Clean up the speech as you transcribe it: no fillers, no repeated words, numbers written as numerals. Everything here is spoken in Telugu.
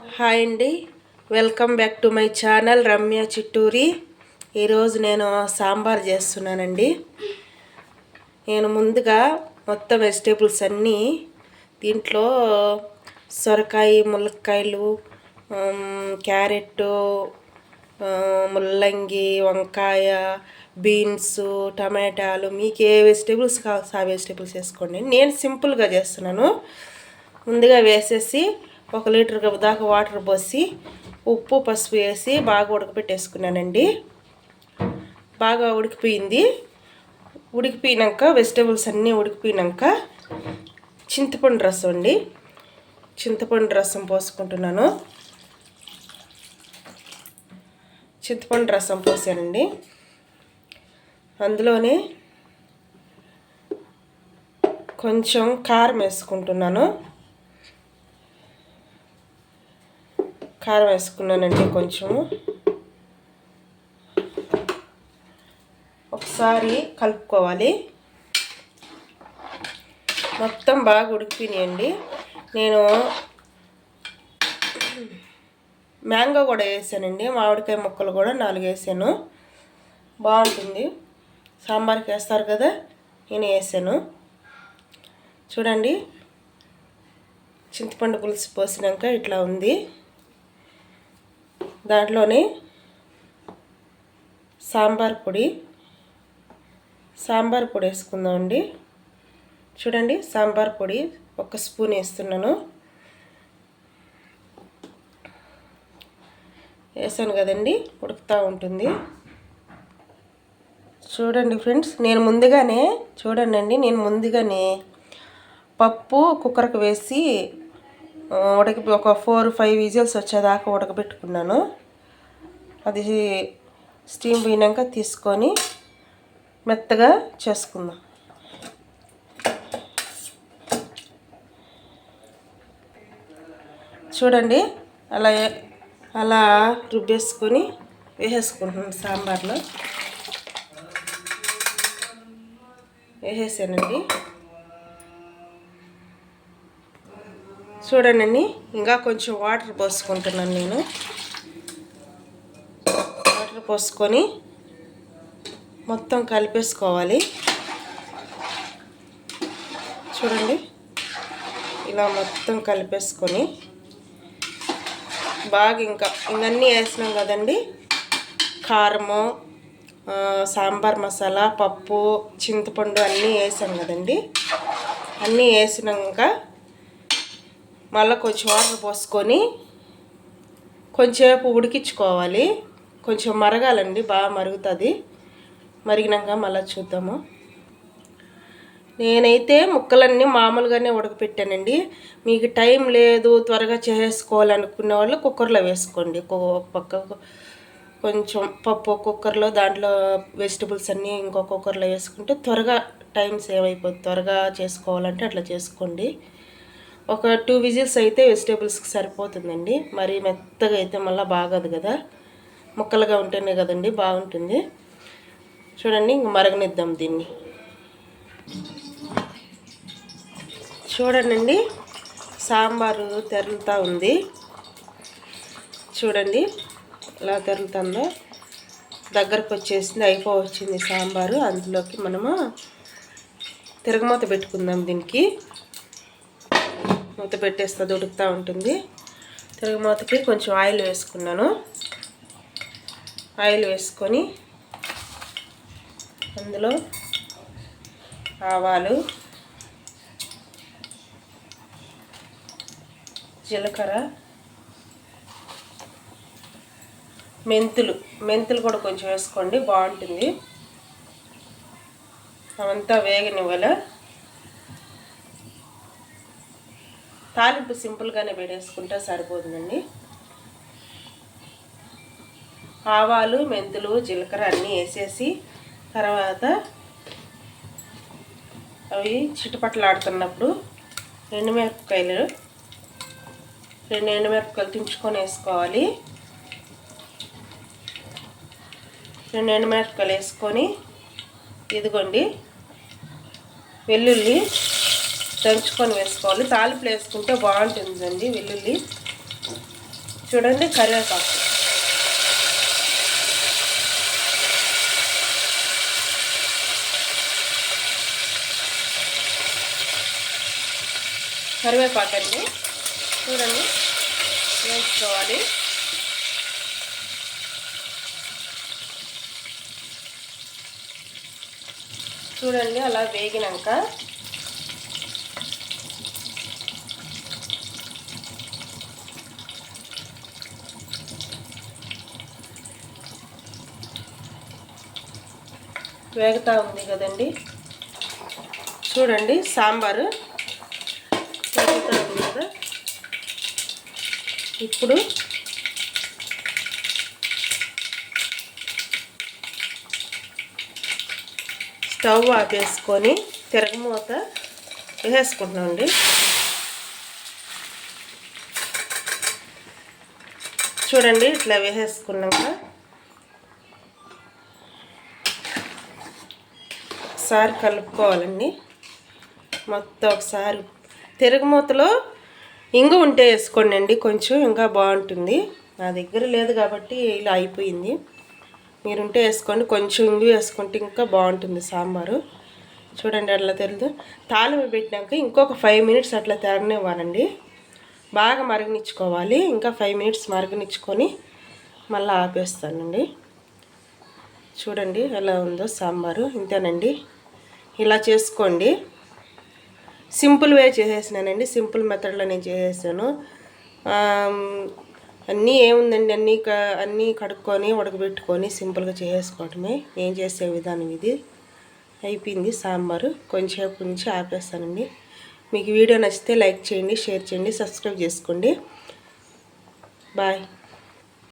హాయ్ అండి, welcome back to my channel Ramya Chitturi. ఈరోజు నేను సాంబార్ చేస్తున్నానండి. నేను ముందుగా మొత్తం వెజిటేబుల్స్ అన్నీ దీంట్లో సొరకాయ, ములక్కాయలు, క్యారెట్, ముల్లంగి, వంకాయ, బీన్స్, టమాటాలు, మీకు ఏ వెజిటేబుల్స్ కావాల్సి ఆ వెజిటేబుల్స్ వేసుకోండి. నేను సింపుల్గా చేస్తున్నాను. ముందుగా వేసేసి 1 లీటర్ దాకా వాటర్ పోసి ఉప్పు పసుపు వేసి బాగా ఉడకబెట్టేసుకున్నానండి. బాగా ఉడికిపోయింది. ఉడికిపోయినాక వెజిటేబుల్స్ అన్నీ ఉడికిపోయినాక చింతపండు రసం అండి, చింతపండు రసం పోసుకుంటున్నాను. చింతపండు రసం పోసానండి. అందులోనే కొంచెం కారం వేసుకుంటున్నాను. కారం వేసుకున్నానండి. కొంచెము ఒకసారి కలుపుకోవాలి. మొత్తం బాగా ఉడికిపోయినాయండి. నేను మ్యాంగో కూడా వేసానండి, మామిడికాయ ముక్కలు కూడా 4 వేసాను. బాగుంటుంది, సాంబార్కి వేస్తారు కదా, నేను వేసాను. చూడండి, చింతపండు పులుసు పోసినాక ఇట్లా ఉంది. దాంట్లోనే సాంబార్ పొడి వేసుకుందామండి. చూడండి, సాంబార్ పొడి 1 స్పూన్ వేస్తున్నాను. వేసాను కదండి, ఉడుకుతూ ఉంటుంది. చూడండి ఫ్రెండ్స్, నేను ముందుగానే పప్పు కుక్కర్కి వేసి ఒక 4-5 విజిల్స్ వచ్చేదాకా ఉడకబెట్టుకున్నాను. అది స్టీమ్ పోయినాక తీసుకొని మెత్తగా చేసుకుందాం. చూడండి, అలా రుబ్బేసుకొని వేసేసుకుంటున్నాను. సాంబార్లో వేసేసానండి. చూడండి, ఇంకా కొంచెం వాటర్ పోసుకుంటున్నాను. నేను వాటర్ పోసుకొని మొత్తం కలిపేసుకోవాలి. చూడండి, ఇలా మొత్తం కలిపేసుకొని బాగా ఇంకన్నీ వేసినాం కదండి. కారము, సాంబార్ మసాలా, పప్పు, చింతపండు అన్నీ వేసాం కదండి. అన్నీ వేసినాక మళ్ళీ కొంచెం వాటర్ పోసుకొని కొంచెంసేపు ఉడికించుకోవాలి. కొంచెం మరగాలండి, బాగా మరుగుతుంది. మరిగినాక మళ్ళీ చూద్దాము. నేనైతే ముక్కలన్నీ మామూలుగానే ఉడకపెట్టానండి. మీకు టైం లేదు, త్వరగా చేసుకోవాలనుకునే వాళ్ళు కుక్కర్లో వేసుకోండి. పక్క కొంచెం పప్పు కుక్కర్లో, దాంట్లో వెజిటబుల్స్ అన్నీ ఇంకో కుక్కర్లో వేసుకుంటే త్వరగా టైం సేవ్ అయిపోతుంది. త్వరగా చేసుకోవాలంటే అట్లా చేసుకోండి. ఒక 2 విజిల్స్ అయితే వెజిటేబుల్స్కి సరిపోతుందండి. మరి మెత్తగా అయితే మళ్ళీ బాగోదు కదా, ముక్కలుగా ఉంటేనే కదండి బాగుంటుంది. చూడండి, ఇంక మరగనిద్దాం దీన్ని. చూడండి, సాంబారు తెరులుతూ ఉంది. చూడండి ఎలా తెరులుతుందో, దగ్గరకు వచ్చేసింది, అయిపోవచ్చింది సాంబారు. అందులోకి మనము తిరగమూత పెట్టుకుందాం. దీనికి మూత పెట్టేస్తుంది, ఉడుకుతూ ఉంటుంది. తిరగమూతకి కొంచెం ఆయిల్ వేసుకున్నాను. ఆయిల్ వేసుకొని అందులో ఆవాలు, జీలకర్ర, మెంతులు కూడా కొంచెం వేసుకోండి, బాగుంటుంది. అవంతా వేగనివ్వాలి. తాలింపు సింపుల్గానే వేడేసుకుంటే సరిపోతుందండి. ఆవాలు, మెంతులు, జీలకర్ర అన్నీ వేసేసి తర్వాత అవి చిటపటలాడుతున్నప్పుడు 2 ఎండుమిరపకాయలు తుంచుకొని వేసుకోవాలి. 2 ఎండుమిరపకాయలు వేసుకొని, ఇదిగోండి వెల్లుల్లి దంచుకొని వేసుకోవాలి. తాలింపులు వేసుకుంటే బాగుంటుందండి వెల్లుల్లి. చూడండి కరివేపాకు, కరివేపాకండి చూడండి వేసుకోవాలి. చూడండి అలా వేగినాక వేగుతూ ఉంది కదండి, చూడండి సాంబారు వేగుతూ ఉంది కదా. ఇప్పుడు స్టవ్ ఆపేసుకొని తిరగమూత వేసేసుకుంటున్నామండి. చూడండి ఇట్లా వేసేసుకున్నాక ఒకసారి కలుపుకోవాలండి. మొత్తం ఒకసారి తిరగమూతలో ఇంగు ఉంటే వేసుకోండి అండి, కొంచెం ఇంకా బాగుంటుంది. నా దగ్గర లేదు కాబట్టి ఇలా అయిపోయింది. మీరుంటే వేసుకోండి, కొంచెం ఇంగు వేసుకుంటే ఇంకా బాగుంటుంది సాంబారు. చూడండి అట్లా తెరదు. తాలింపు పెట్టినాక ఇంకొక 5 మినిట్స్ అట్లా తెరనివ్వాలండి. బాగా మరగనిచ్చుకోవాలి. ఇంకా 5 మినిట్స్ మరగనిచ్చుకొని మళ్ళీ ఆపేస్తానండి. చూడండి ఎలా ఉందో సాంబారు. ఇంతేనండి, ఇలా చేసుకోండి. సింపుల్ వే చేసేసినానండి, సింపుల్ మెథడ్లో నేను చేసేసాను. అన్నీ ఏముందండి, అన్నీ కడుక్కొని ఉడకబెట్టుకొని సింపుల్గా చేసేసుకోవటమే నేను చేసే విధానం. ఇది అయిపోయింది సాంబారు. కొంచెంసేపు నుంచి ఆపేస్తానండి. మీకు వీడియో నచ్చితే లైక్ చేయండి, షేర్ చేయండి, సబ్స్క్రైబ్ చేసుకోండి. బాయ్.